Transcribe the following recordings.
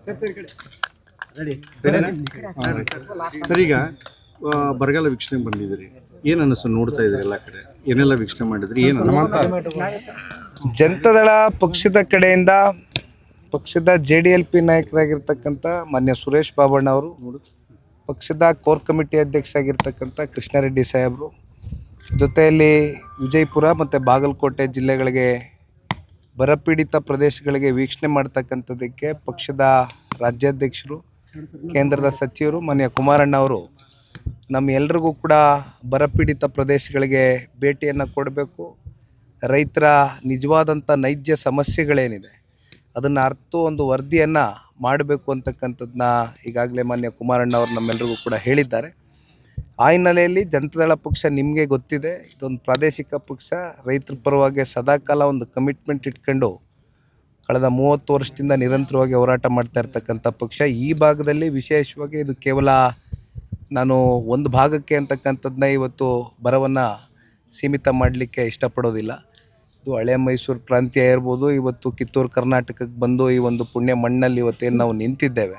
Sir, ಈಗ ಬರಗಾಲ ವೀಕ್ಷಣೆ ಬಂದಿದ್ದೀರಿ, ಏನು ಅನ್ನಿಸ್ತು? ನೋಡ್ತಾ ಇದ್ರಿ ಎಲ್ಲ ಕಡೆ, ಏನೆಲ್ಲ ವೀಕ್ಷಣೆ ಮಾಡಿದ್ರಿ, ಏನು ಜನತಾದಳ ಪಕ್ಷದ ಕಡೆಯಿಂದ ಪಕ್ಷದ JDLP ನಾಯಕರಾಗಿರ್ತಕ್ಕಂಥ ಮಾನ್ಯ ಸುರೇಶ್ ಬಾಬಣ್ಣ ಅವರು, ಪಕ್ಷದ ಕೋರ್ ಕಮಿಟಿ ಅಧ್ಯಕ್ಷ ಆಗಿರ್ತಕ್ಕಂಥ ಕೃಷ್ಣಾರೆಡ್ಡಿ ಸಾಹೇಬರು, ಜೊತೆಯಲ್ಲಿ ವಿಜಯಪುರ ಮತ್ತು ಬಾಗಲಕೋಟೆ ಜಿಲ್ಲೆಗಳಿಗೆ ಬರಪೀಡಿತ ಪ್ರದೇಶಗಳಿಗೆ ವೀಕ್ಷಣೆ ಮಾಡ್ತಕ್ಕಂಥದ್ದಕ್ಕೆ ಪಕ್ಷದ ರಾಜ್ಯಾಧ್ಯಕ್ಷರು, ಕೇಂದ್ರದ ಸಚಿವರು ಮಾನ್ಯ ಕುಮಾರಣ್ಣ ಅವರು ನಮ್ಮ ಎಲ್ರಿಗೂ ಕೂಡ ಬರಪೀಡಿತ ಪ್ರದೇಶಗಳಿಗೆ ಭೇಟಿಯನ್ನು ಕೊಡಬೇಕು, ರೈತರ ನಿಜವಾದಂಥ ನೈಜ ಸಮಸ್ಯೆಗಳೇನಿದೆ ಅದನ್ನು ಅರ್ತು ಒಂದು ವರದಿಯನ್ನು ಮಾಡಬೇಕು ಅಂತಕ್ಕಂಥದ್ದನ್ನ ಈಗಾಗಲೇ ಮಾನ್ಯ ಕುಮಾರಣ್ಣ ಅವರು ನಮ್ಮೆಲ್ಲರಿಗೂ ಕೂಡ ಹೇಳಿದ್ದಾರೆ. ಆ ಹಿನ್ನೆಲೆಯಲ್ಲಿ ಜನತಾದಳ ಪಕ್ಷ ನಿಮಗೆ ಗೊತ್ತಿದೆ, ಇದೊಂದು ಪ್ರಾದೇಶಿಕ ಪಕ್ಷ, ರೈತರ ಪರವಾಗಿ ಸದಾಕಾಲ ಒಂದು ಕಮಿಟ್ಮೆಂಟ್ ಇಟ್ಕೊಂಡು ಕಳೆದ 30 ವರ್ಷದಿಂದ ನಿರಂತರವಾಗಿ ಹೋರಾಟ ಮಾಡ್ತಾ ಇರ್ತಕ್ಕಂಥ ಪಕ್ಷ. ಈ ಭಾಗದಲ್ಲಿ ವಿಶೇಷವಾಗಿ ಇದು ಕೇವಲ ನಾನು ಒಂದು ಭಾಗಕ್ಕೆ ಅಂತಕ್ಕಂಥದ್ದನ್ನ ಇವತ್ತು ಬರವನ್ನು ಸೀಮಿತ ಮಾಡಲಿಕ್ಕೆ ಇಷ್ಟಪಡೋದಿಲ್ಲ. ಇದು ಹಳೆ ಮೈಸೂರು ಪ್ರಾಂತ್ಯ ಇರ್ಬೋದು, ಇವತ್ತು ಕಿತ್ತೂರು ಕರ್ನಾಟಕಕ್ಕೆ ಬಂದು ಈ ಒಂದು ಪುಣ್ಯ ಮಣ್ಣಲ್ಲಿ ಇವತ್ತೇನು ನಾವು ನಿಂತಿದ್ದೇವೆ,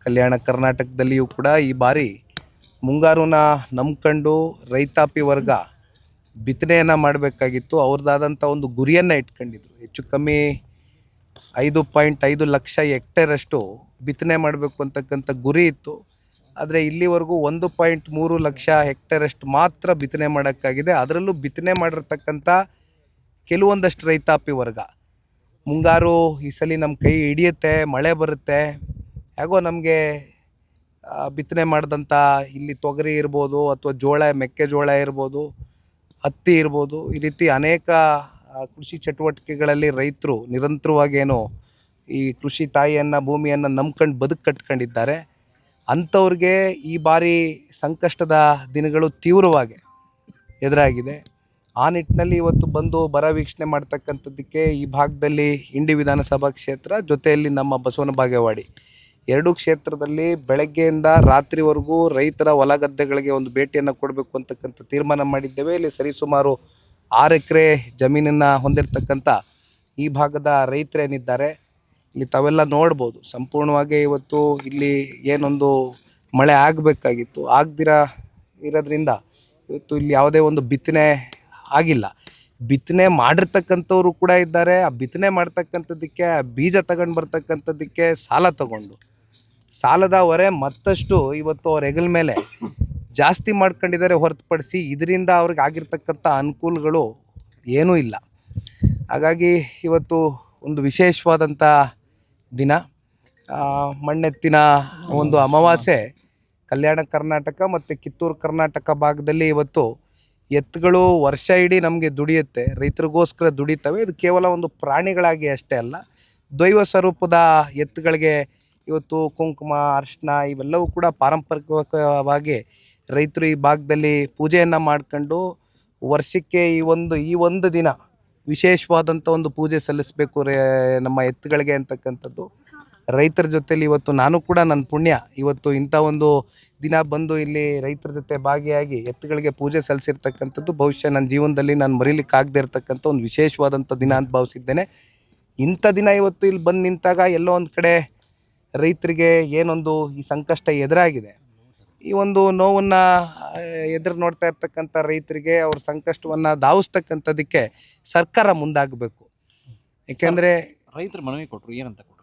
ಕಲ್ಯಾಣ ಕರ್ನಾಟಕದಲ್ಲಿಯೂ ಕೂಡ ಈ ಬಾರಿ ಮುಂಗಾರನ್ನ ನಂಬ್ಕೊಂಡು ರೈತಾಪಿ ವರ್ಗ ಬಿತ್ತನೆಯನ್ನು ಮಾಡಬೇಕಾಗಿತ್ತು. ಅವ್ರದ್ದಾದಂಥ ಒಂದು ಗುರಿಯನ್ನು ಇಟ್ಕೊಂಡಿದ್ರು. ಹೆಚ್ಚು ಕಮ್ಮಿ 5.5 ಲಕ್ಷ ಹೆಕ್ಟೇರಷ್ಟು ಬಿತ್ತನೆ ಮಾಡಬೇಕು ಅಂತಕ್ಕಂಥ ಗುರಿ ಇತ್ತು. ಆದರೆ ಇಲ್ಲಿವರೆಗೂ 1.3 ಲಕ್ಷ ಹೆಕ್ಟೇರಷ್ಟು ಮಾತ್ರ ಬಿತ್ತನೆ ಮಾಡೋಕ್ಕಾಗಿದೆ. ಅದರಲ್ಲೂ ಬಿತ್ತನೆ ಮಾಡಿರ್ತಕ್ಕಂಥ ಕೆಲವೊಂದಷ್ಟು ರೈತಾಪಿ ವರ್ಗ ಮುಂಗಾರು ಈ ಸಲ ನಮ್ಮ ಕೈ ಹಿಡಿಯುತ್ತೆ, ಮಳೆ ಬರುತ್ತೆ, ಹೇಗೋ ನಮಗೆ ಬಿತ್ತನೆ ಮಾಡಿದಂಥ ಇಲ್ಲಿ ತೊಗರಿ ಇರ್ಬೋದು ಅಥವಾ ಜೋಳ, ಮೆಕ್ಕೆಜೋಳ ಇರ್ಬೋದು, ಹತ್ತಿ ಇರ್ಬೋದು, ಈ ರೀತಿ ಅನೇಕ ಕೃಷಿ ಚಟುವಟಿಕೆಗಳಲ್ಲಿ ರೈತರು ನಿರಂತರವಾಗೇನು ಈ ಕೃಷಿ ತಾಯಿಯನ್ನು, ಭೂಮಿಯನ್ನು ನಂಬ್ಕೊಂಡು ಬದುಕು ಕಟ್ಕೊಂಡಿದ್ದಾರೆ. ಅಂಥವ್ರಿಗೆ ಈ ಬಾರಿ ಸಂಕಷ್ಟದ ದಿನಗಳು ತೀವ್ರವಾಗಿ ಎದುರಾಗಿದೆ. ಆ ನಿಟ್ಟಿನಲ್ಲಿ ಇವತ್ತು ಬಂದು ಬರ ವೀಕ್ಷಣೆ ಮಾಡ್ತಕ್ಕಂಥದ್ದಕ್ಕೆ ಈ ಭಾಗದಲ್ಲಿ ಇಂಡಿ ವಿಧಾನಸಭಾ ಕ್ಷೇತ್ರ, ಜೊತೆಯಲ್ಲಿ ನಮ್ಮ ಬಸವನ ಬಾಗೇವಾಡಿ ಎರಡೂ ಕ್ಷೇತ್ರದಲ್ಲಿ ಬೆಳಗ್ಗೆಯಿಂದ ರಾತ್ರಿವರೆಗೂ ರೈತರ ಹೊಲ ಗದ್ದೆಗಳಿಗೆ ಒಂದು ಭೇಟಿಯನ್ನು ಕೊಡಬೇಕು ಅಂತಕ್ಕಂಥ ತೀರ್ಮಾನ ಮಾಡಿದ್ದೇವೆ. ಇಲ್ಲಿ ಸರಿಸುಮಾರು 6 ಎಕರೆ ಜಮೀನನ್ನು ಹೊಂದಿರತಕ್ಕಂಥ ಈ ಭಾಗದ ರೈತರೇನಿದ್ದಾರೆ, ಇಲ್ಲಿ ತಾವೆಲ್ಲ ನೋಡ್ಬೋದು, ಸಂಪೂರ್ಣವಾಗಿ ಇವತ್ತು ಇಲ್ಲಿ ಏನೊಂದು ಮಳೆ ಆಗಬೇಕಾಗಿತ್ತು, ಆಗದಿರ ಇರೋದ್ರಿಂದ ಇವತ್ತು ಇಲ್ಲಿ ಯಾವುದೇ ಒಂದು ಬಿತ್ತನೆ ಆಗಿಲ್ಲ. ಬಿತ್ತನೆ ಮಾಡಿರ್ತಕ್ಕಂಥವ್ರು ಕೂಡ ಇದ್ದಾರೆ. ಆ ಬಿತ್ತನೆ ಮಾಡ್ತಕ್ಕಂಥದ್ದಕ್ಕೆ ಬೀಜ ತಗೊಂಡು ಬರ್ತಕ್ಕಂಥದ್ದಕ್ಕೆ ಸಾಲ ತಗೊಂಡು, ಸಾಲದ ಹೊರೆ ಮತ್ತಷ್ಟು ಇವತ್ತು ಅವ್ರ ಹೆಗಲ ಮೇಲೆ ಜಾಸ್ತಿ ಮಾಡ್ಕೊಂಡಿದ್ದಾರೆ ಹೊರತುಪಡಿಸಿ ಇದರಿಂದ ಅವ್ರಿಗೆ ಆಗಿರ್ತಕ್ಕಂಥ ಅನುಕೂಲಗಳು ಏನೂ ಇಲ್ಲ. ಹಾಗಾಗಿ ಇವತ್ತು ಒಂದು ವಿಶೇಷವಾದಂಥ ದಿನ, ಮಣ್ಣೆತ್ತಿನ ಒಂದು ಅಮಾವಾಸ್ಯೆ. ಕಲ್ಯಾಣ ಕರ್ನಾಟಕ ಮತ್ತು ಕಿತ್ತೂರು ಕರ್ನಾಟಕ ಭಾಗದಲ್ಲಿ ಇವತ್ತು ಎತ್ತುಗಳು ವರ್ಷ ಇಡೀ ನಮಗೆ ದುಡಿಯುತ್ತೆ, ರೈತರಿಗೋಸ್ಕರ ದುಡಿತವೆ. ಇದು ಕೇವಲ ಒಂದು ಪ್ರಾಣಿಗಳಾಗಿ ಅಷ್ಟೇ ಅಲ್ಲ, ದೈವ ಸ್ವರೂಪದ ಎತ್ತುಗಳಿಗೆ ಇವತ್ತು ಕುಂಕುಮ, ಅರಿಶಿನ ಇವೆಲ್ಲವೂ ಕೂಡ ಪಾರಂಪರಿಕವಾಗಿ ರೈತರು ಈ ಭಾಗದಲ್ಲಿ ಪೂಜೆಯನ್ನು ಮಾಡ್ಕೊಂಡು ವರ್ಷಕ್ಕೆ ಈ ಒಂದು ದಿನ ವಿಶೇಷವಾದಂಥ ಒಂದು ಪೂಜೆ ಸಲ್ಲಿಸಬೇಕು ನಮ್ಮ ಎತ್ತುಗಳಿಗೆ ಅಂತಕ್ಕಂಥದ್ದು ರೈತರ ಜೊತೆಲಿ ಇವತ್ತು ನಾನು ಕೂಡ ನನ್ನ ಪುಣ್ಯ ಇವತ್ತು ಇಂಥ ಒಂದು ದಿನ ಬಂದು ಇಲ್ಲಿ ರೈತರ ಜೊತೆ ಭಾಗಿಯಾಗಿ ಎತ್ತುಗಳಿಗೆ ಪೂಜೆ ಸಲ್ಲಿಸಿರ್ತಕ್ಕಂಥದ್ದು ಬಹುಶಃ ನನ್ನ ಜೀವನದಲ್ಲಿ ನಾನು ಮರೀಲಿಕ್ಕಾಗದೇ ಇರತಕ್ಕಂಥ ಒಂದು ವಿಶೇಷವಾದಂಥ ದಿನ ಅಂತ ಭಾವಿಸಿದ್ದೇನೆ. ಇಂಥ ದಿನ ಇವತ್ತು ಇಲ್ಲಿ ಬಂದು ನಿಂತಾಗ ಎಲ್ಲೋ ಒಂದು ಕಡೆ ರೈತರಿಗೆ ಏನೊಂದು ಈ ಸಂಕಷ್ಟ ಎದುರಾಗಿದೆ, ಈ ಒಂದು ನೋವನ್ನು ಎದುರು ನೋಡ್ತಾ ಇರ್ತಕ್ಕಂಥ ರೈತರಿಗೆ ಅವ್ರ ಸಂಕಷ್ಟವನ್ನು ಧಾವಿಸ್ತಕ್ಕಂಥದ್ದಕ್ಕೆ ಸರ್ಕಾರ ಮುಂದಾಗಬೇಕು. ಏಕೆಂದರೆ ರೈತರು ಮನವಿ ಕೊಟ್ಟರು, ಏನಂತ ಕೊಟ್ಟರು?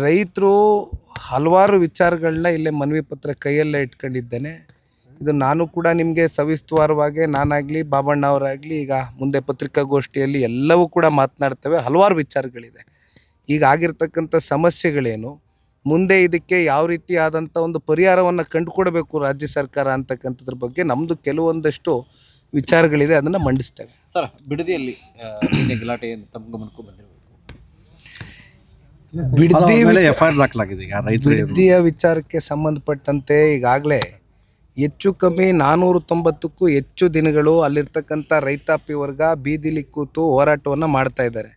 ರೈತರು ಹಲವಾರು ವಿಚಾರಗಳನ್ನ ಇಲ್ಲೇ ಮನವಿ ಪತ್ರ ಕೈಯಲ್ಲೇ ಇಟ್ಕೊಂಡಿದ್ದೇನೆ. ಇದು ನಾನು ಕೂಡ ನಿಮಗೆ ಸವಿಸ್ತರವಾಗಿ ನಾನಾಗಲಿ ಬಾಬಣ್ಣ ಅವರಾಗಲಿ ಈಗ ಮುಂದೆ ಪತ್ರಿಕಾಗೋಷ್ಠಿಯಲ್ಲಿ ಎಲ್ಲವೂ ಕೂಡ ಮಾತನಾಡ್ತೇವೆ. ಹಲವಾರು ವಿಚಾರಗಳಿದೆ. ಈಗ ಆಗಿರ್ತಕ್ಕಂಥ ಸಮಸ್ಯೆಗಳೇನು, ಮುಂದೆ ಇದಕ್ಕೆ ಯಾವ ರೀತಿ ಆದಂಥ ಒಂದು ಪರಿಹಾರವನ್ನು ಕಂಡುಕೊಡಬೇಕು ರಾಜ್ಯ ಸರ್ಕಾರ ಅಂತಕ್ಕಂಥದ್ರ ಬಗ್ಗೆ ನಮ್ಮದು ಕೆಲವೊಂದಷ್ಟು ವಿಚಾರಗಳಿದೆ, ಅದನ್ನು ಮಂಡಿಸ್ತೇವೆ. ಸರ್, ಬಿಡದಿಯಲ್ಲಿ ಗಲಾಟೆ ತಮ್ಮ ಗಮನಕ್ಕೂ ಬಂದಿರಬೇಕು. ಬಿಡದಿಯ ವಿಚಾರಕ್ಕೆ ಸಂಬಂಧಪಟ್ಟಂತೆ ಈಗಾಗಲೇ ಹೆಚ್ಚು ಕಮ್ಮಿ 490ಕ್ಕೂ ಹೆಚ್ಚು ದಿನಗಳು ಅಲ್ಲಿರ್ತಕ್ಕಂಥ ರೈತಾಪಿ ವರ್ಗ ಬೀದಿಲಿ ಕೂತು ಹೋರಾಟವನ್ನು ಮಾಡ್ತಾ ಇದ್ದಾರೆ.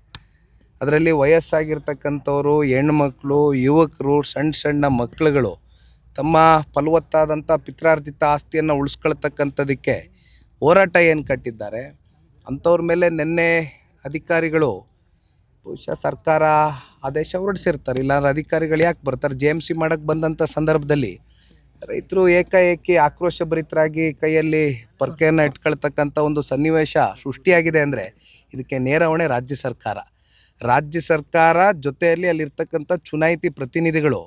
ಅದರಲ್ಲಿ ವಯಸ್ಸಾಗಿರ್ತಕ್ಕಂಥವರು, ಹೆಣ್ಮಕ್ಳು, ಯುವಕರು, ಸಣ್ಣ ಮಕ್ಕಳುಗಳು ತಮ್ಮ ಫಲವತ್ತಾದಂಥ ಪಿತ್ರಾರ್ಜಿತ ಆಸ್ತಿಯನ್ನು ಉಳಿಸ್ಕೊಳ್ತಕ್ಕಂಥದ್ದಕ್ಕೆ ಹೋರಾಟ ಏನು ಕಟ್ಟಿದ್ದಾರೆ ಅಂಥವ್ರ ಮೇಲೆ ನಿನ್ನೆ ಅಧಿಕಾರಿಗಳು ಬಹುಶಃ ಸರ್ಕಾರ ಆದೇಶ ಹೊರಡಿಸಿರ್ತಾರೆ, ಇಲ್ಲಾಂದ್ರೆ ಅಧಿಕಾರಿಗಳು ಯಾಕೆ ಬರ್ತಾರೆ? JMC ಮಾಡೋಕ್ಕೆ ಬಂದಂಥ ಸಂದರ್ಭದಲ್ಲಿ ರೈತರು ಏಕಾಏಕಿ ಆಕ್ರೋಶಭರಿತರಾಗಿ ಕೈಯಲ್ಲಿ ಪೊರ್ಕೆಯನ್ನು ಇಟ್ಕೊಳ್ತಕ್ಕಂಥ ಒಂದು ಸನ್ನಿವೇಶ ಸೃಷ್ಟಿಯಾಗಿದೆ ಅಂದರೆ ಇದಕ್ಕೆ ನೇರ ಹೊಣೆ ರಾಜ್ಯ ಸರ್ಕಾರ ಜೊತೆಯಲ್ಲಿ ಅಲ್ಲಿರ್ತಕ್ಕಂಥ ಚುನಾಯಿತಿ ಪ್ರತಿನಿಧಿಗಳು.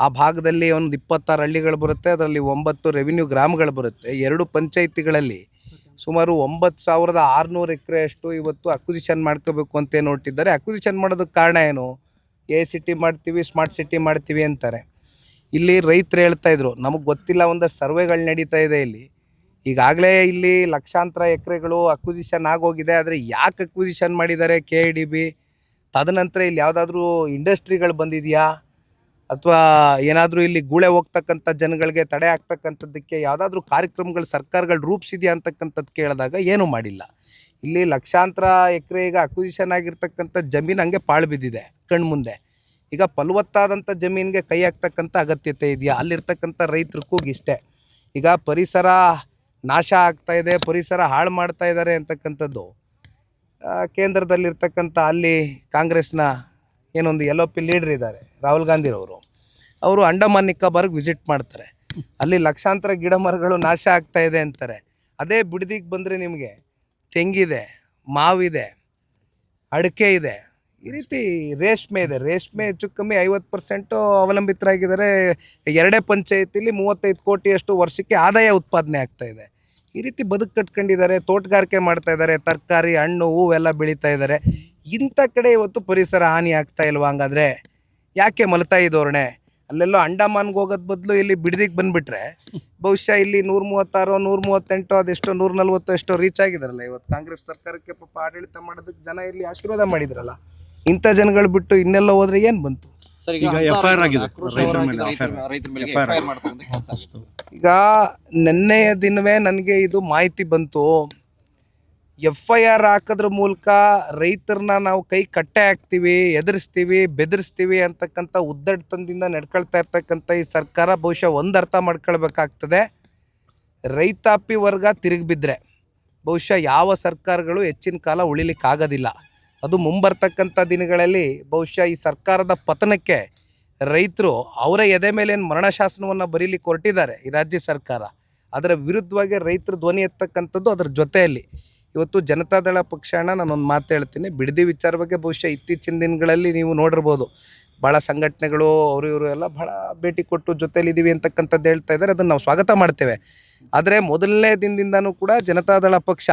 ಆ ಭಾಗದಲ್ಲಿ ಒಂದು 26 ಹಳ್ಳಿಗಳು ಬರುತ್ತೆ, ಅದರಲ್ಲಿ 9 ರೆವಿನ್ಯೂ ಗ್ರಾಮಗಳು ಬರುತ್ತೆ. 2 ಪಂಚಾಯಿತಿಗಳಲ್ಲಿ ಸುಮಾರು 9,600 ಎಕರೆಯಷ್ಟು ಇವತ್ತು ಅಕ್ವಿಸಿಷನ್ ಮಾಡ್ಕೋಬೇಕು ಅಂತ ಏನು ಹೊರಟಿದ್ದಾರೆ. ಅಕ್ವಿಸಿಷನ್ ಮಾಡೋದಕ್ಕೆ ಕಾರಣ ಏನು? ACT ಮಾಡ್ತೀವಿ, ಸ್ಮಾರ್ಟ್ ಸಿಟಿ ಮಾಡ್ತೀವಿ ಅಂತಾರೆ. ಇಲ್ಲಿ ರೈತರು ಹೇಳ್ತಾಯಿದ್ರು, ನಮಗೆ ಗೊತ್ತಿಲ್ಲ, ಒಂದಷ್ಟು ಸರ್ವೆಗಳು ನಡೀತಾ ಇದೆ ಇಲ್ಲಿ. ಈಗಾಗಲೇ ಇಲ್ಲಿ ಲಕ್ಷಾಂತರ ಎಕರೆಗಳು ಅಕ್ವಿಸಿಷನ್ ಆಗೋಗಿದೆ. ಆದರೆ ಯಾಕೆ ಅಕ್ವಿಸಿಷನ್ ಮಾಡಿದ್ದಾರೆ KIDB? ತದನಂತರ ಇಲ್ಲಿ ಯಾವುದಾದ್ರೂ ಇಂಡಸ್ಟ್ರಿಗಳು ಬಂದಿದೆಯಾ, ಅಥವಾ ಏನಾದರೂ ಇಲ್ಲಿ ಗೂಳೆ ಹೋಗ್ತಕ್ಕಂಥ ಜನಗಳಿಗೆ ತಡೆ ಆಗ್ತಕ್ಕಂಥದ್ದಕ್ಕೆ ಯಾವುದಾದ್ರೂ ಕಾರ್ಯಕ್ರಮಗಳು ಸರ್ಕಾರಗಳು ರೂಪಿಸಿದೆಯಾ ಅಂತಕ್ಕಂಥದ್ದು ಕೇಳಿದಾಗ ಏನೂ ಮಾಡಿಲ್ಲ. ಇಲ್ಲಿ ಲಕ್ಷಾಂತರ ಎಕರೆ ಈಗ ಅಕ್ವಿಸಿಷನ್ ಆಗಿರ್ತಕ್ಕಂಥ ಜಮೀನು ಹಂಗೆ ಪಾಳು ಬಿದ್ದಿದೆ ಕಣ್ಮುಂದೆ. ಈಗ ಫಲವತ್ತಾದಂಥ ಜಮೀನಿಗೆ ಕೈ ಹಾಕ್ತಕ್ಕಂಥ ಅಗತ್ಯತೆ ಇದೆಯಾ? ಅಲ್ಲಿರ್ತಕ್ಕಂಥ ರೈತರ ಕೂಗಿಷ್ಟೇ. ಈಗ ಪರಿಸರ ನಾಶ ಆಗ್ತಾಯಿದೆ, ಪರಿಸರ ಹಾಳು ಮಾಡ್ತಾ ಇದ್ದಾರೆ ಅಂತಕ್ಕಂಥದ್ದು ಕೇಂದ್ರದಲ್ಲಿರ್ತಕ್ಕಂಥ ಅಲ್ಲಿ ಕಾಂಗ್ರೆಸ್ನ ಏನೊಂದು LOP ಲೀಡ್ರ್ ಇದ್ದಾರೆ, ರಾಹುಲ್ ಗಾಂಧಿರವರು. ಅವರು ಅಂಡಮಾನ್ ನಿಕೋಬಾರ್ಗೆ ವಿಸಿಟ್ ಮಾಡ್ತಾರೆ. ಅಲ್ಲಿ ಲಕ್ಷಾಂತರ ಗಿಡ ಮರಗಳು ನಾಶ ಆಗ್ತಾ ಇದೆ ಅಂತಾರೆ. ಅದೇ ಬಿಡದಿಗೆ ಬಂದರೆ ನಿಮಗೆ ತೆಂಗಿದೆ, ಮಾವಿದೆ, ಅಡಿಕೆ ಇದೆ, ಈ ರೀತಿ ರೇಷ್ಮೆ ಇದೆ. ರೇಷ್ಮೆ ಹೆಚ್ಚು ಕಮ್ಮಿ 50% ಅವಲಂಬಿತರಾಗಿದ್ದಾರೆ. 2 ಪಂಚಾಯತಿಲಿ 35 ಕೋಟಿಯಷ್ಟು ವರ್ಷಕ್ಕೆ ಆದಾಯ ಉತ್ಪಾದನೆ ಆಗ್ತಾ ಇದೆ. ಈ ರೀತಿ ಬದುಕು ಕಟ್ಕೊಂಡಿದ್ದಾರೆ, ತೋಟಗಾರಿಕೆ ಮಾಡ್ತಾ ಇದ್ದಾರೆ, ತರಕಾರಿ, ಹಣ್ಣು, ಹೂವೆಲ್ಲ ಬೆಳೀತಾ ಇದ್ದಾರೆ. ಇಂಥ ಕಡೆ ಇವತ್ತು ಪರಿಸರ ಹಾನಿ ಆಗ್ತಾ ಇಲ್ವಾ? ಹಂಗಾದ್ರೆ ಯಾಕೆ ಮಲತಾಯಿ ಧೋರಣೆ? ಅಲ್ಲೆಲ್ಲೋ ಅಂಡಮಾನ್ಗೆ ಹೋಗೋದು ಬದಲು ಇಲ್ಲಿ ಬಿಡದಿಗೆ ಬಂದುಬಿಟ್ರೆ ಬಹುಶಃ ಇಲ್ಲಿ 136, 138, ಅದೆಷ್ಟೋ 140 ಎಷ್ಟೋ ರೀಚ್ ಆಗಿದಾರಲ್ಲ. ಇವತ್ತು ಕಾಂಗ್ರೆಸ್ ಸರ್ಕಾರಕ್ಕೆ ಪಾಪ ಆಡಳಿತ ಮಾಡೋದಕ್ಕೆ ಜನ ಇಲ್ಲಿ ಆಶೀರ್ವಾದ ಮಾಡಿದ್ರಲ್ಲ. ಇಂಥ ಜನಗಳು ಬಿಟ್ಟು ಇನ್ನೆಲ್ಲ ಹೋದ್ರೆ ಏನು ಬಂತು? ಸರ್, ಈಗ FIR ಆಗಿದೆ ರೈತರ ಮೇಲೆ FIR ಮಾಡ್ತಕ್ಕಂಥ ಕೆಲಸ. ಈಗ ನೆನ್ನೆಯ ದಿನವೇ ನನಗೆ ಇದು ಮಾಹಿತಿ ಬಂತು. FIR ಹಾಕೋದ್ರ ಮೂಲಕ ರೈತರನ್ನ ನಾವು ಕೈ ಕಟ್ಟೆ ಹಾಕ್ತೀವಿ, ಎದುರಿಸ್ತೀವಿ, ಬೆದರಿಸ್ತೀವಿ ಅಂತಕ್ಕಂಥ ಉದ್ದಟತನದಿಂದ ನಡ್ಕೊಳ್ತಾ ಇರ್ತಕ್ಕಂಥ ಈ ಸರ್ಕಾರ ಬಹುಶಃ ಒಂದು ಅರ್ಥ ಮಾಡ್ಕೊಳ್ಬೇಕಾಗ್ತದೆ. ರೈತಾಪಿ ವರ್ಗ ತಿರುಗಿಬಿದ್ರೆ ಬಹುಶಃ ಯಾವ ಸರ್ಕಾರಗಳು ಹೆಚ್ಚಿನ ಕಾಲ ಉಳಿಲಿಕ್ಕಾಗೋದಿಲ್ಲ. ಅದು ಮುಂಬರ್ತಕ್ಕಂಥ ದಿನಗಳಲ್ಲಿ ಬಹುಶಃ ಈ ಸರ್ಕಾರದ ಪತನಕ್ಕೆ ರೈತರು ಅವರ ಎದೆ ಮೇಲೆ ಏನು ಮರಣಶಾಸನವನ್ನು ಬರೀಲಿಕ್ಕೆ ಹೊರಟಿದ್ದಾರೆ ಈ ರಾಜ್ಯ ಸರ್ಕಾರ. ಅದರ ವಿರುದ್ಧವಾಗಿ ರೈತರು ಧ್ವನಿ ಎತ್ತಕ್ಕಂಥದ್ದು. ಅದರ ಜೊತೆಯಲ್ಲಿ ಇವತ್ತು ಜನತಾದಳ ಪಕ್ಷನ ನಾನೊಂದು ಮಾತು ಹೇಳ್ತೀನಿ. ಬಿಡದಿ ವಿಚಾರ ಬಗ್ಗೆ ಬಹುಶಃ ಇತ್ತೀಚಿನ ದಿನಗಳಲ್ಲಿ ನೀವು ನೋಡಿರ್ಬೋದು, ಭಾಳ ಸಂಘಟನೆಗಳು ಅವರು ಇವರು ಎಲ್ಲ ಭಾಳ ಭೇಟಿ ಕೊಟ್ಟು ಜೊತೆಲಿದ್ದೀವಿ ಅಂತಕ್ಕಂಥದ್ದು ಹೇಳ್ತಾ ಇದ್ದಾರೆ. ಅದನ್ನು ನಾವು ಸ್ವಾಗತ ಮಾಡ್ತೇವೆ. ಆದರೆ ಮೊದಲನೇ ದಿನದಿಂದನೂ ಕೂಡ ಜನತಾದಳ ಪಕ್ಷ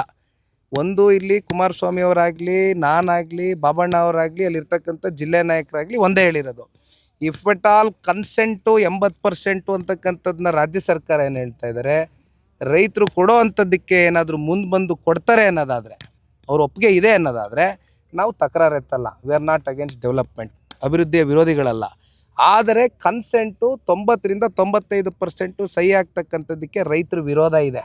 ಒಂದು ಇಲ್ಲಿ ಕುಮಾರಸ್ವಾಮಿ ಅವರಾಗಲಿ, ನಾನಾಗಲಿ, ಬಾಬಣ್ಣ ಅವರಾಗಲಿ, ಅಲ್ಲಿರ್ತಕ್ಕಂಥ ಜಿಲ್ಲೆ ನಾಯಕರಾಗಲಿ ಒಂದೇ ಹೇಳಿರೋದು, ಇಫ್ ಎಟ್ ಆಲ್ ಕನ್ಸೆಂಟು 80% ಅಂತಕ್ಕಂಥದ್ದನ್ನ ರಾಜ್ಯ ಸರ್ಕಾರ ಏನು ಹೇಳ್ತಾ ಇದ್ದಾರೆ, ರೈತರು ಕೊಡೋ ಅಂಥದ್ದಕ್ಕೆ ಏನಾದರೂ ಮುಂದೆ ಬಂದು ಕೊಡ್ತಾರೆ ಅನ್ನೋದಾದರೆ, ಅವ್ರ ಒಪ್ಪಿಗೆ ಇದೆ ಅನ್ನೋದಾದರೆ ನಾವು ತಕರಾರು ಎತ್ತಲ್ಲ. We are not against development, ಅಭಿವೃದ್ಧಿಯ ವಿರೋಧಿಗಳಲ್ಲ. ಆದರೆ ಕನ್ಸೆಂಟು 90ರಿಂದ 95% ಸಹಿ ಆಗ್ತಕ್ಕಂಥದ್ದಕ್ಕೆ ರೈತರ ವಿರೋಧ ಇದೆ.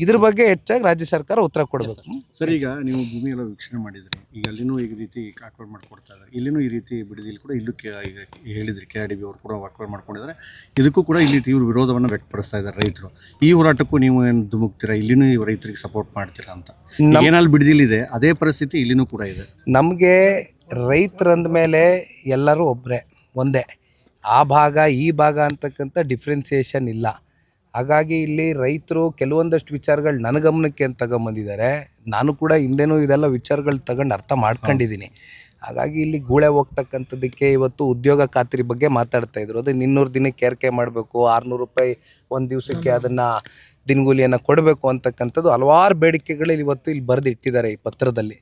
ಇದ್ರ ಬಗ್ಗೆ ಹೆಚ್ಚಾಗಿ ರಾಜ್ಯ ಸರ್ಕಾರ ಉತ್ತರ ಕೊಡಬೇಕು. ಸರ್, ಈಗ ನೀವು ಭೂಮಿ ಎಲ್ಲ ವೀಕ್ಷಣೆ ಮಾಡಿದ್ರಿ, ಈಗ ಅಲ್ಲಿನೂ ಈ ರೀತಿ ವಾಕ್ಔಟ್ ಮಾಡ್ಕೊಡ್ತಾ ಇದ್ದಾರೆ, ಇಲ್ಲಿನೂ ಈ ರೀತಿ ಬಿಡದಿಲ್ಲಿ ಕೂಡ ಇಲ್ಲೂ ಈಗ ಹೇಳಿದ್ರಿ KIDB ಅವರು ಕೂಡ ವಾಕ್ಔಟ್ ಮಾಡ್ಕೊಂಡಿದ್ದಾರೆ. ಇದಕ್ಕೂ ಕೂಡ ಇಲ್ಲಿ ತೀವ್ರ ವಿರೋಧವನ್ನು ವ್ಯಕ್ತಪಡಿಸ್ತಾ ಇದ್ದಾರೆ ರೈತರು. ಈ ಹೋರಾಟಕ್ಕೂ ನೀವು ಏನು ಧುಮುಕ್ತೀರಾ? ಇಲ್ಲಿನೂ ರೈತರಿಗೆ ಸಪೋರ್ಟ್ ಮಾಡ್ತೀರಾ ಅಂತ? ಏನಲ್ಲಿ ಬಿಡದಿಲ್ಲಿದೆ ಅದೇ ಪರಿಸ್ಥಿತಿ ಇಲ್ಲಿನೂ ಕೂಡ ಇದೆ. ನಮಗೆ ರೈತರಂದ ಮೇಲೆ ಎಲ್ಲರೂ ಒಬ್ಬರೇ, ಒಂದೇ. ಆ ಭಾಗ ಈ ಭಾಗ ಅಂತಕ್ಕಂಥ ಡಿಫ್ರೆನ್ಸಿಯೇಷನ್ ಇಲ್ಲ. ಹಾಗಾಗಿ ಇಲ್ಲಿ ರೈತರು ಕೆಲವೊಂದಷ್ಟು ವಿಚಾರಗಳು ನನ್ನ ಗಮನಕ್ಕೆ ಅಂತ ತಗೊಂಬಂದಿದ್ದಾರೆ. ನಾನು ಕೂಡ ಹಿಂದೆನೂ ಇದೆಲ್ಲ ವಿಚಾರಗಳು ತಗೊಂಡು ಅರ್ಥ ಮಾಡ್ಕೊಂಡಿದ್ದೀನಿ. ಹಾಗಾಗಿ ಇಲ್ಲಿ ಗೂಳೆ ಹೋಗ್ತಕ್ಕಂಥದ್ದಕ್ಕೆ ಇವತ್ತು ಉದ್ಯೋಗ ಖಾತ್ರಿ ಬಗ್ಗೆ ಮಾತಾಡ್ತಾಯಿದ್ರು. ಅದು 200 ದಿನಕ್ಕೆ ಏರಿಕೆ ಮಾಡಬೇಕು, 600 ರೂಪಾಯಿ ಒಂದು ದಿವಸಕ್ಕೆ ಅದನ್ನು ದಿನಗೂಲಿಯನ್ನು ಕೊಡಬೇಕು ಅಂತಕ್ಕಂಥದ್ದು ಹಲವಾರು ಬೇಡಿಕೆಗಳು ಇವತ್ತು ಇಲ್ಲಿ ಬರೆದಿಟ್ಟಿದ್ದಾರೆ ಈ ಪತ್ರದಲ್ಲಿ.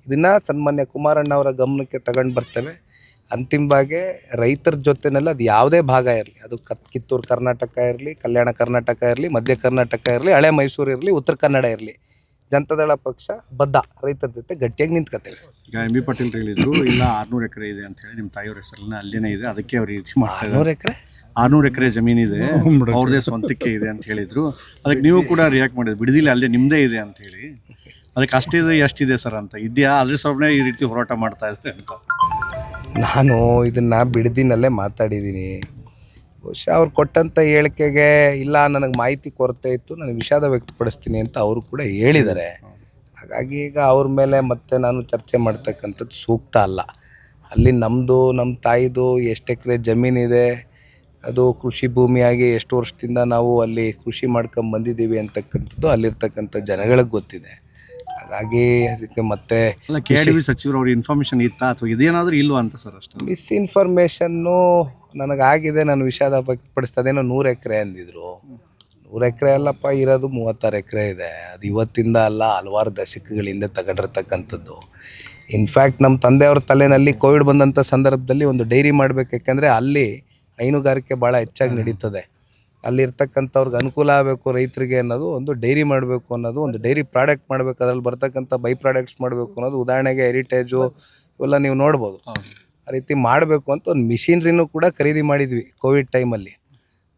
ಇದನ್ನು ಸನ್ಮಾನ್ಯ ಕುಮಾರಣ್ಣ ಅವರ ಗಮನಕ್ಕೆ ತಗೊಂಡು ಬರ್ತೇವೆ. ಅಂತಿಮವಾಗಿ ರೈತರ ಜೊತೆನಲ್ಲಿ ಅದು ಯಾವುದೇ ಭಾಗ ಇರಲಿ, ಅದು ಕಿತ್ತೂರು ಕರ್ನಾಟಕ ಇರಲಿ, ಕಲ್ಯಾಣ ಕರ್ನಾಟಕ ಇರಲಿ, ಮಧ್ಯ ಕರ್ನಾಟಕ ಇರಲಿ, ಹಳೆ ಮೈಸೂರು ಇರಲಿ, ಉತ್ತರ ಕನ್ನಡ ಇರಲಿ, ಜನತಾದಳ ಪಕ್ಷ ಬದ್ಧ ರೈತರ ಜೊತೆ ಗಟ್ಟಿಯಾಗಿ ನಿಂತ್ಕೊತೇವೆ. ಈಗ MB ಪಾಟೀಲ್ ಹೇಳಿದ್ರು, ಇಲ್ಲ 600 ಎಕರೆ ಇದೆ ಅಂತ ಹೇಳಿ ನಿಮ್ಮ ತಾಯಿಯವ್ರ ಹೆಸರನ್ನ ಅಲ್ಲೇನೇ ಇದೆ, ಅದಕ್ಕೆ ಅವ್ರು ರೀತಿ ಮಾಡ್ತಾರೆ. 600 ಎಕರೆ ಜಮೀನಿದೆ, ಅವ್ರದೇ ಸ್ವಂತಕ್ಕೆ ಇದೆ ಅಂತ ಹೇಳಿದ್ರು. ಅದಕ್ಕೆ ನೀವು ಕೂಡ ರಿಯಾಕ್ಟ್ ಮಾಡಿದ್ರು, ಬಿಡದಿಲ್ಲ ಅಲ್ಲೇ ನಿಮ್ಮದೇ ಇದೆ ಅಂತ ಹೇಳಿ. ಅದಕ್ಕೆ ಅಷ್ಟಿದೆ ಎಷ್ಟಿದೆ ಸರ್ ಅಂತ ಇದೆಯಾ? ಅದ್ರ ಸೊಬ್ಬನೇ ಈ ರೀತಿ ಹೋರಾಟ ಮಾಡ್ತಾ ಇದ್ದಾರೆ ಅಂತ. ನಾನು ಇದನ್ನು ಬಿಡದಿನಲ್ಲೇ ಮಾತಾಡಿದ್ದೀನಿ. ಬಹುಶಃ ಅವ್ರು ಕೊಟ್ಟಂಥ ಹೇಳಿಕೆಗೆ ಇಲ್ಲ ನನಗೆ ಮಾಹಿತಿ ಕೊರತೆ ಇತ್ತು, ನನಗೆ ವಿಷಾದ ವ್ಯಕ್ತಪಡಿಸ್ತೀನಿ ಅಂತ ಅವರು ಕೂಡ ಹೇಳಿದ್ದಾರೆ. ಹಾಗಾಗಿ ಈಗ ಅವ್ರ ಮೇಲೆ ಮತ್ತೆ ನಾನು ಚರ್ಚೆ ಮಾಡ್ತಕ್ಕಂಥದ್ದು ಸೂಕ್ತ ಅಲ್ಲ. ಅಲ್ಲಿ ನಮ್ಮ ತಾಯಿದು ಎಷ್ಟು ಎಕರೆ ಜಮೀನಿದೆ, ಅದು ಕೃಷಿ ಭೂಮಿಯಾಗಿ ಎಷ್ಟು ವರ್ಷದಿಂದ ನಾವು ಅಲ್ಲಿ ಕೃಷಿ ಮಾಡ್ಕೊಂಡು ಬಂದಿದ್ದೀವಿ ಅಂತಕ್ಕಂಥದ್ದು ಅಲ್ಲಿರ್ತಕ್ಕಂಥ ಜನಗಳಿಗೆ ಗೊತ್ತಿದೆ. ಹಾಗಾಗಿ ಅದಕ್ಕೆ ಮತ್ತೆ ಅಲ್ಲ, KIDB ಸಚಿವರು ಅವ್ರ ಇನ್ಫಾರ್ಮೇಷನ್ ಇತ್ತಾ ಅಥವಾ ಇದೇನಾದರೂ ಇಲ್ವಾ ಅಂತ ಸರ್ ಅಷ್ಟೇ. ಮಿಸ್ಇನ್ಫಾರ್ಮೇಷನ್ನು ನನಗಾಗಿದೆ. ನಾನು ವಿಷಾದ ವ್ಯಕ್ತಪಡಿಸ್ತದೇನೋ 100 ಎಕರೆ ಅಂದಿದ್ರು. 100 ಎಕರೆ ಅಲ್ಲಪ್ಪ, ಇರೋದು 36 ಎಕರೆ ಇದೆ. ಅದು ಇವತ್ತಿಂದ ಅಲ್ಲ, ಹಲವಾರು ದಶಕಗಳಿಂದ ತಗೊಂಡಿರ್ತಕ್ಕಂಥದ್ದು. ಇನ್ಫ್ಯಾಕ್ಟ್ ನಮ್ಮ ತಂದೆಯವ್ರ ತಲೆಯಲ್ಲಿ ಕೋವಿಡ್ ಬಂದಂಥ ಸಂದರ್ಭದಲ್ಲಿ ಒಂದು ಡೈರಿ ಮಾಡಬೇಕು, ಯಾಕೆಂದರೆ ಅಲ್ಲಿ ಹೈನುಗಾರಿಕೆ ಭಾಳ ಹೆಚ್ಚಾಗಿ ನಡೀತದೆ. ಅಲ್ಲಿರ್ತಕ್ಕಂಥವ್ರಿಗೆ ಅನುಕೂಲ ಆಗಬೇಕು ರೈತರಿಗೆ ಅನ್ನೋದು, ಒಂದು ಡೈರಿ ಮಾಡಬೇಕು ಅನ್ನೋದು, ಒಂದು ಡೈರಿ ಪ್ರಾಡಕ್ಟ್ ಮಾಡಬೇಕು, ಅದರಲ್ಲಿ ಬರ್ತಕ್ಕಂಥ ಬೈ ಪ್ರಾಡಕ್ಟ್ಸ್ ಮಾಡಬೇಕು ಅನ್ನೋದು. ಉದಾಹರಣೆಗೆ ಹೆರಿಟೇಜು ಇವೆಲ್ಲ ನೀವು ನೋಡ್ಬೋದು. ಆ ರೀತಿ ಮಾಡಬೇಕು ಅಂತ ಒಂದು ಮಿಷಿನ್ರಿನೂ ಕೂಡ ಖರೀದಿ ಮಾಡಿದ್ವಿ ಕೋವಿಡ್ ಟೈಮಲ್ಲಿ.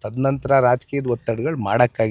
ತದನಂತರ ರಾಜಕೀಯದ ಒತ್ತಡಗಳು ಮಾಡೋಕ್ಕಾಗಿಲ್ಲ.